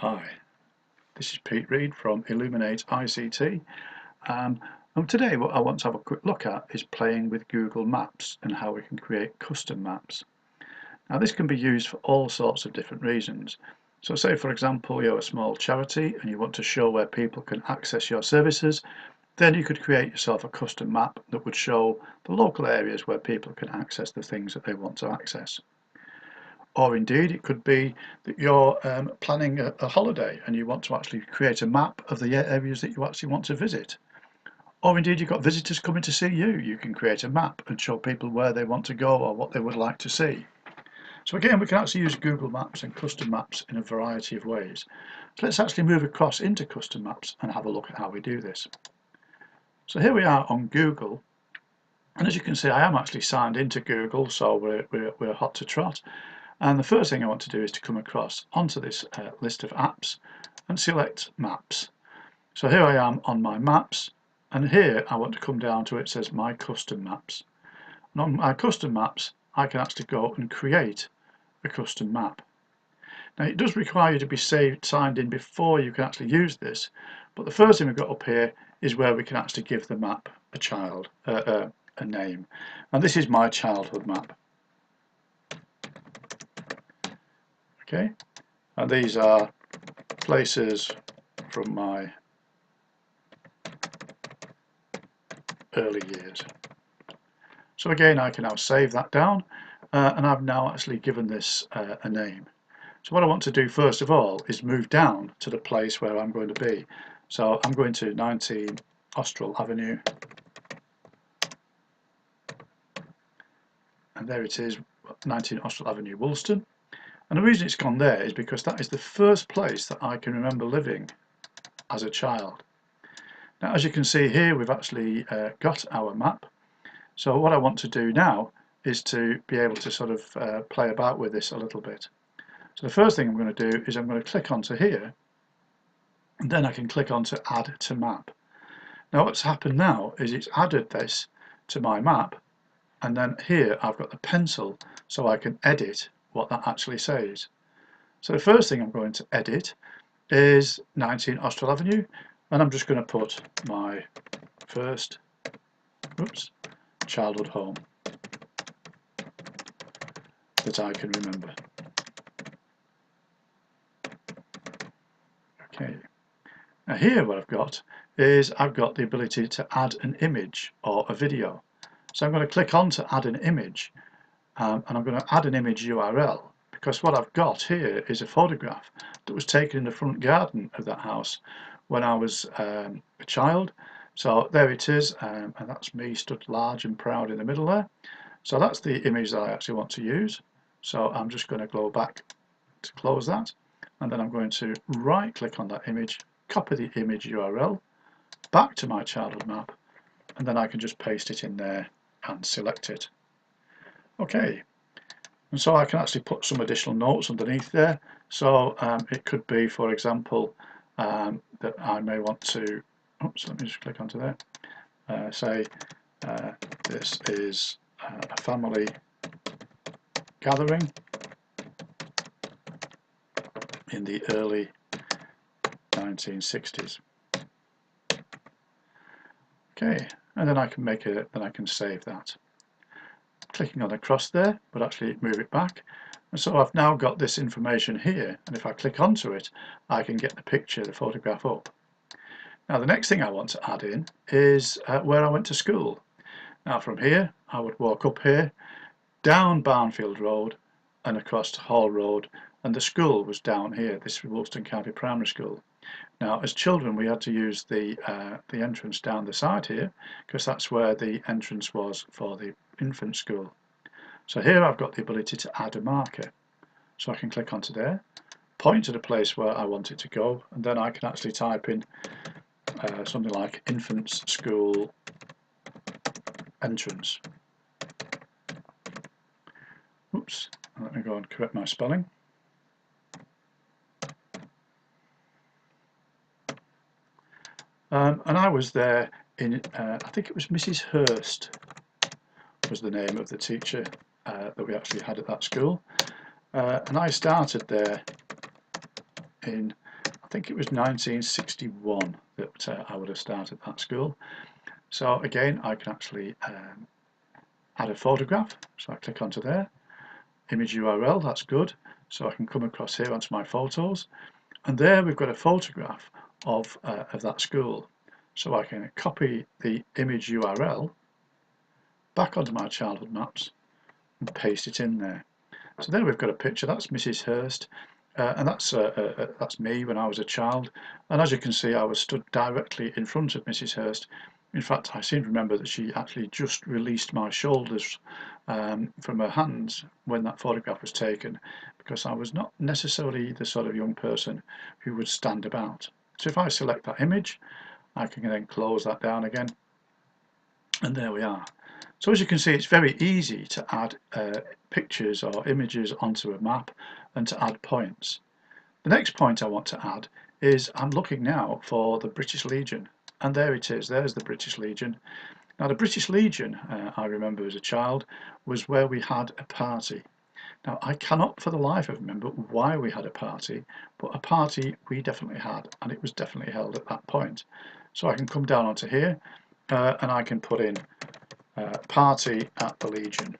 Hi, this is Pete Reed from Illuminate ICT, and today what I want to have a quick look at is playing with Google Maps and how we can create custom maps. Now this can be used for all sorts of different reasons. So say for example you're a small charity and you want to show where people can access your services, then you could create yourself a custom map that would show the local areas where people can access the things that they want to access. Or indeed it could be that you're planning a holiday and you want to actually create a map of the areas that you actually want to visit. Or indeed you've got visitors coming to see you. You can create a map and show people where they want to go or what they would like to see. So again, we can actually use Google Maps and custom maps in a variety of ways. So let's actually move across into custom maps and have a look at how we do this. So here we are on Google, and as you can see I am actually signed into Google, so we're hot to trot. And the first thing I want to do is to come across onto this list of apps and select Maps. So here I am on my Maps, and here I want to come down to it says My Custom Maps. And on my Custom Maps I can actually go and create a custom map. Now it does require you to be signed in before you can actually use this, but the first thing we've got up here is where we can actually give the map a name, and this is my childhood map. Okay, and these are places from my early years. So again, I can now save that down, and I've now actually given this a name. So what I want to do first of all is move down to the place where I'm going to be. So I'm going to 19 Austral Avenue, and there it is, 19 Austral Avenue, Woolston. And the reason it's gone there is because that is the first place that I can remember living as a child. Now as you can see here, we've actually got our map. So what I want to do now is to be able to sort of play about with this a little bit. So the first thing I'm going to do is I'm going to click onto here, and then I can click on to add to map. Now what's happened now is it's added this to my map, and then here I've got the pencil so I can edit what that actually says. So the first thing I'm going to edit is 19 Austral Avenue, and I'm just going to put my first childhood home that I can remember. Okay, now here what I've got is I've got the ability to add an image or a video. So I'm going to click on to add an image, and I'm going to add an image URL, because what I've got here is a photograph that was taken in the front garden of that house when I was a child. So there it is, and that's me stood large and proud in the middle there. So that's the image that I actually want to use. So I'm just going to go back to close that, and then I'm going to right click on that image, copy the image URL back to my childhood map, and then I can just paste it in there and select it. Okay, and so I can actually put some additional notes underneath there. So it could be, for example, that I may want to, let me just click onto there, say this is a family gathering in the early 1960s. Okay, and then I can make it, then I can save that. Clicking on across there would actually move it back, and so I've now got this information here, and if I click onto it I can get the picture, the photograph up. Now the next thing I want to add in is where I went to school. Now from here I would walk up here, down Barnfield Road and across Hall Road, and the school was down here. This was Woolston County Primary School. Now as children we had to use the entrance down the side here, because that's where the entrance was for the infant school. So here I've got the ability to add a marker. So I can click onto there, point to the place where I want it to go, and then I can actually type in something like infants school entrance. Oops, let me go and correct my spelling. And I was there in, I think it was Mrs. Hurst was the name of the teacher that we actually had at that school. And I started there in think it was 1961 that I would have started that school. So again, I can actually add a photograph. So I click onto there, image URL, that's good. So I can come across here onto my photos, and there we've got a photograph of that school. So I can copy the image URL back onto my childhood maps and paste it in there. So there we've got a picture. That's Mrs. Hurst, and that's me when I was a child. And as you can see, I was stood directly in front of Mrs. Hurst. In fact, I seem to remember that she actually just released my shoulders from her hands when that photograph was taken, because I was not necessarily the sort of young person who would stand about. So if I select that image, I can then close that down again, and there we are. So as you can see, it's very easy to add pictures or images onto a map and to add points. The next point I want to add is I'm looking now for the British Legion, and there it is. There's the British Legion. Now the British Legion, I remember as a child, was where we had a party. Now I cannot for the life of me remember why we had a party, but a party we definitely had, and it was definitely held at that point. So I can come down onto here and I can put in party at the Legion.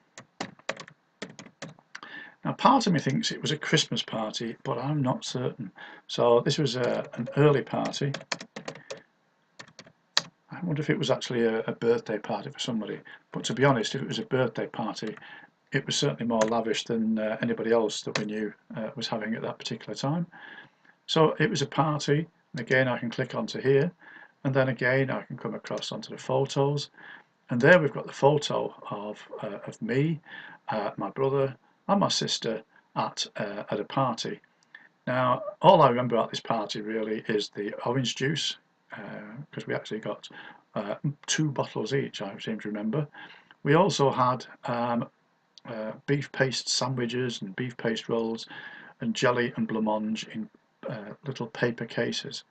Now part of me thinks it was a Christmas party, but I'm not certain. So this was an early party. I wonder if it was actually a birthday party for somebody, but to be honest, if it was a birthday party, it was certainly more lavish than anybody else that we knew was having at that particular time. So it was a party, and again I can click onto here, and then again I can come across onto the photos, and there we've got the photo of me, my brother and my sister at a party. Now all I remember about this party really is the orange juice, because we actually got 2 bottles each, I seem to remember. We also had beef paste sandwiches and beef paste rolls and jelly and blancmange in little paper cases.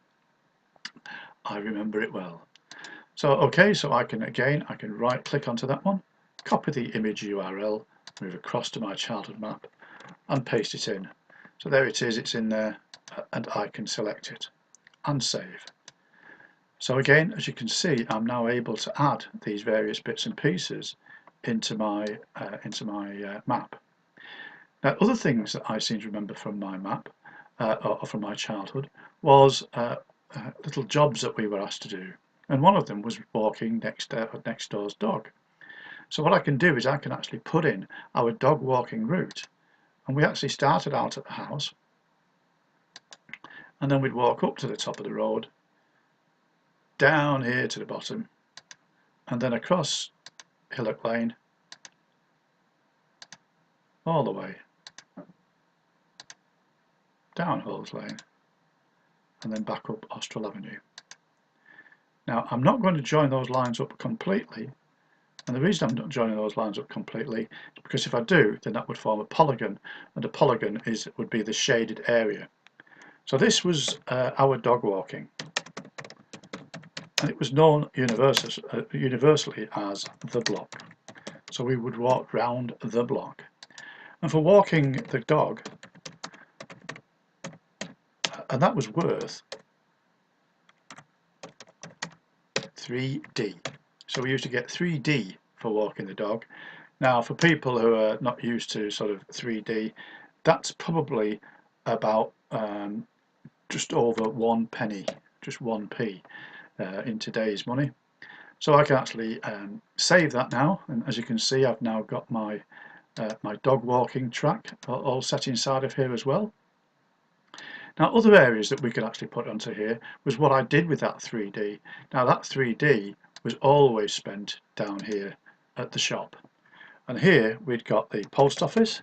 I remember it well. So okay, so I can right click onto that one, copy the image URL, move across to my childhood map and paste it in. So there it is, it's in there, and I can select it and save. So again, as you can see, I'm now able to add these various bits and pieces into my map. Now, other things that I seem to remember from my map or from my childhood was little jobs that we were asked to do, and one of them was walking next door's dog. So what I can do is I can actually put in our dog walking route, and we actually started out at the house, and then we'd walk up to the top of the road, down here to the bottom, and then across Hillock Lane, all the way down Halls Lane, and then back up Austral Avenue. Now I'm not going to join those lines up completely, and the reason I'm not joining those lines up completely is because if I do, then that would form a polygon, and a polygon would be the shaded area. So this was our dog walking, and it was known universally as the block. So we would walk round the block, and for walking the dog, and that was worth 3D. So we used to get 3D for walking the dog. Now for people who are not used to sort of 3D, that's probably about just over 1 penny, just 1p in today's money. So I can actually save that now, and as you can see, I've now got my my dog walking track all set inside of here as well. Now other areas that we could actually put onto here was what I did with that 3D. Now that 3D was always spent down here at the shop, and here we'd got the post office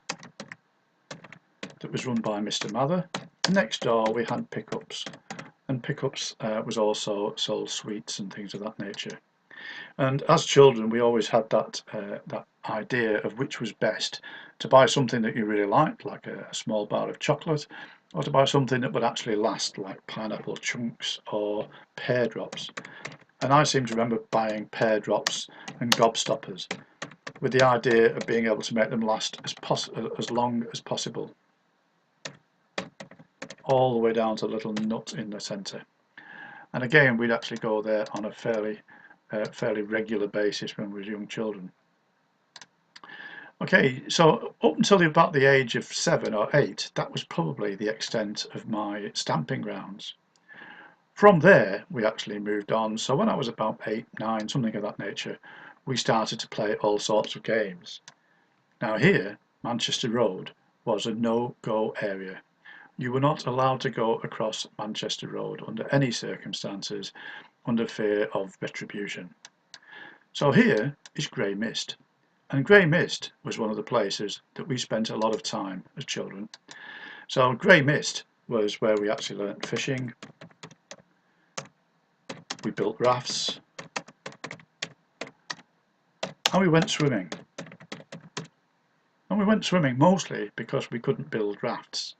that was run by Mr. Mather, and next door we had pickups, and pickups was also sold sweets and things of that nature. And as children we always had that that idea of which was best, to buy something that you really liked, like a small bar of chocolate, or to buy something that would actually last, like pineapple chunks or pear drops. And I seem to remember buying pear drops and gobstoppers with the idea of being able to make them last as long as possible. all the way down to the little nut in the centre. And again, we'd actually go there on a fairly regular basis when we were young children. Okay, so up until about the age of 7 or 8, that was probably the extent of my stamping grounds. From there, we actually moved on. So when I was about 8, 9, something of that nature, we started to play all sorts of games. Now here, Manchester Road was a no-go area. You were not allowed to go across Manchester Road under any circumstances, under fear of retribution. So here is Grey Mist. And Grey Mist was one of the places that we spent a lot of time as children. So Grey Mist was where we actually learnt fishing, we built rafts, and we went swimming. And we went swimming mostly because we couldn't build rafts.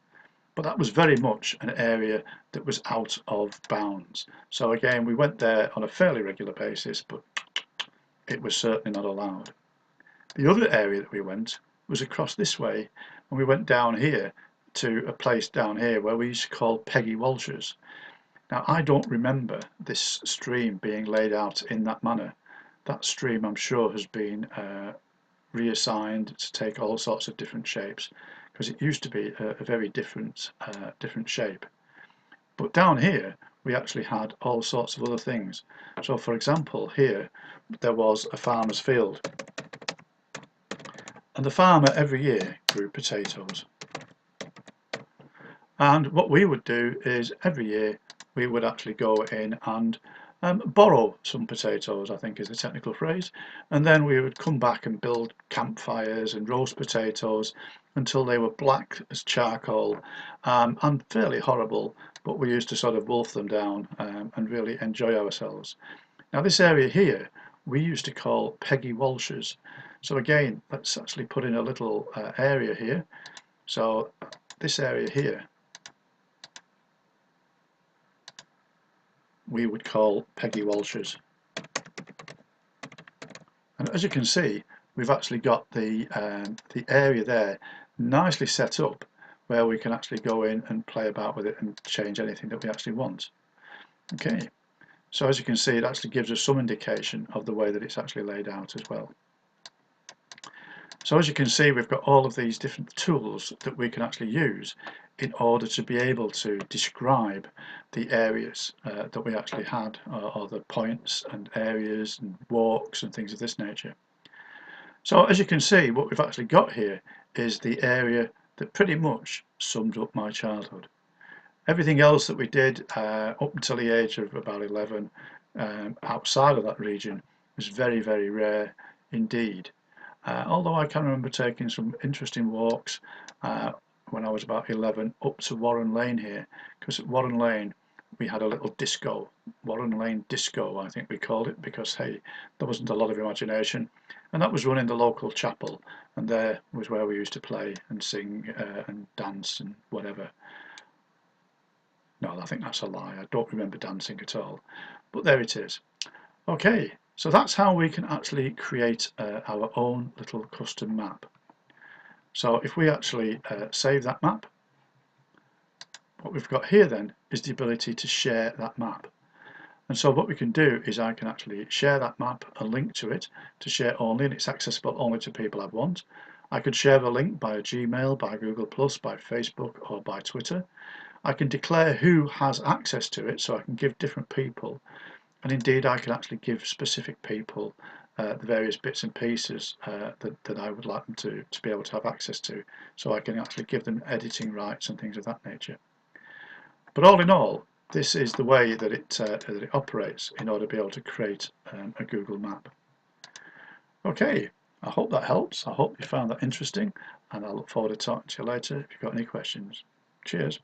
But that was very much an area that was out of bounds. So again, we went there on a fairly regular basis, but it was certainly not allowed. The other area that we went was across this way, and we went down here to a place down here where we used to call Peggy Vultures. Now, I don't remember this stream being laid out in that manner. That stream, I'm sure, has been reassigned to take all sorts of different shapes, because it used to be a very different shape. But down here, we actually had all sorts of other things. So, for example, here there was a farmer's field. And the farmer every year grew potatoes. And what we would do is every year we would actually go in and borrow some potatoes, I think is the technical phrase, and then we would come back and build campfires and roast potatoes until they were black as charcoal and fairly horrible, but we used to sort of wolf them down and really enjoy ourselves. Now this area here we used to call Peggy Vultures. So again, let's actually put in a little area here. So this area here we would call Peggy Vultures. And as you can see, we've actually got the area there nicely set up where we can actually go in and play about with it and change anything that we actually want. Okay, so as you can see, it actually gives us some indication of the way that it's actually laid out as well. So as you can see, we've got all of these different tools that we can actually use in order to be able to describe the areas that we actually had, or the points and areas and walks and things of this nature. So as you can see, what we've actually got here is the area that pretty much summed up my childhood. Everything else that we did up until the age of about 11 outside of that region was very, very rare indeed. Although I can remember taking some interesting walks when I was about 11 up to Warren Lane here, because at Warren Lane we had a little disco, Warren Lane Disco I think we called it, because hey, there wasn't a lot of imagination, and that was run in the local chapel, and there was where we used to play and sing and dance and whatever. No, I think that's a lie, I don't remember dancing at all, but there it is. Okay, so that's how we can actually create our own little custom map. So if we actually save that map, what we've got here then is the ability to share that map. And so what we can do is I can actually share that map, a link to it, to share only, and it's accessible only to people I want. I could share the link by Gmail, by Google+, by Facebook, or by Twitter. I can declare who has access to it, so I can give different people. And indeed, I can actually give specific people the various bits and pieces that I would like them to be able to have access to. So I can actually give them editing rights and things of that nature. But all in all, this is the way that it operates in order to be able to create a Google map. Okay, I hope that helps. I hope you found that interesting, and I look forward to talking to you later if you've got any questions. Cheers.